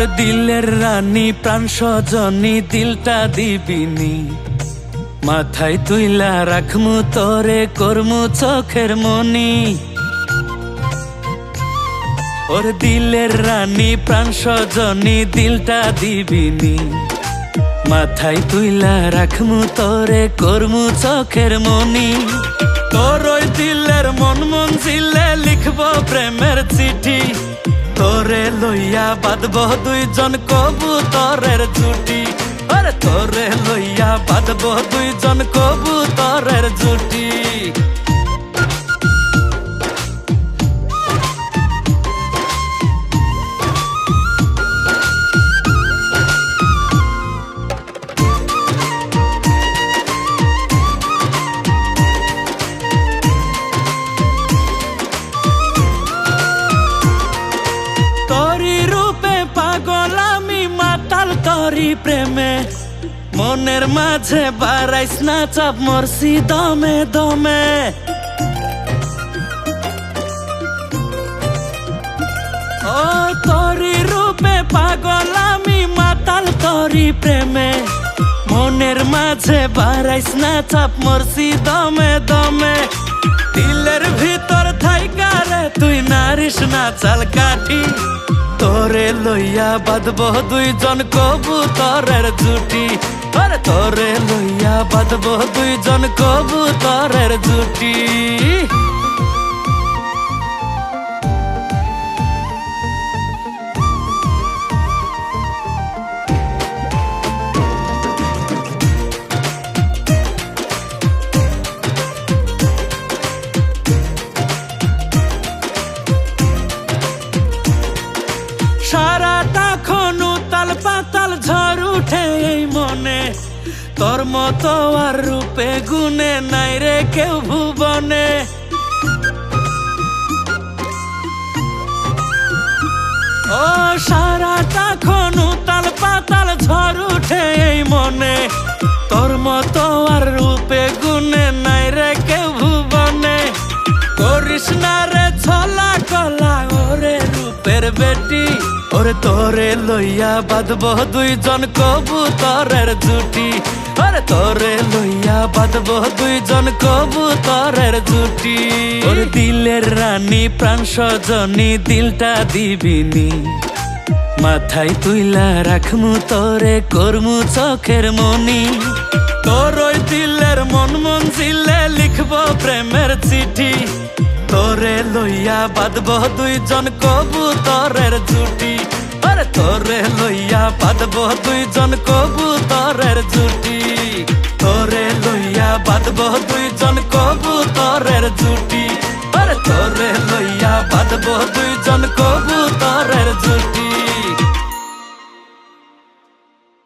ওর দিলের রানী প্রাণ সজনী দিলটা দিবিনি, মাথায় তুইলা রাখমু তোরে করমু চোখের মনি। ওর দিলের রানী প্রাণ সজনী দিলটা দিবিনি, মাথায় তুইলা রাখমু তোরে করমু চোখের মনি। তোর ওই দিলের মন মঞ্জিলে লিখব প্রেমের চিঠি, তোরে লইয়া বাঁধব দুইজন কবুতরের জুটি। আরে তোরে লইয়া বাঁধব দুইজন কবুতরের জুটি। তোরি প্রেমে মনের মাঝে বাড়াইস না চাপ, মরছি দমে দমে। ও তোরি রূপে পাগল আমি মাতাল তোরি প্রেমে, মনের মাঝে বাড়াইস না চাপ, মরছি দমে দমে। দিলের ভিতর থাইকা রে তুই নারিস না চাল কাঠি, তোরে লইয়া বাঁধব দুইজন কবুতরের জুটি। আরে তোরে লইয়া বাঁধব দুইজন কবুতরের জুটি। সারাটা খন উতাল পাতাল ঝড় উঠে এই মনে, তোর মতো আর রূপে গুণে নাই রে কেউ ভুবনে। ও সারাটা খন উতাল পাতাল ঝড় উঠে এই মনে, তোর মতো আর রূপে গুণে নাই রে কেউ ভুবনে। করিস না রে ছলা কলা ওরে রূপের বেটি, ওরে তোরে লইয়া বাঁধব দুইজন কবুতরের জুটি। আরে তোরে লইয়া বাঁধব দুইজন কবুতরের জুটি। ওর দিলের রানী প্রাণ সজনী দিলটা দিবিনি, মাথায় তুইলা রাখমু তোরে করমু চোখের মনি। তোর ওই দিলের মন মঞ্জিলে লিখব প্রেমের চিঠি, তোরে লইয়া বাঁধব দুইজন কবুতরের জুটি। আরে তোরে লইয়া বাঁধব দুইজন কবুতরের জুটি, তোরে লইয়া বাঁধব দুইজন কবুতরের জুটি।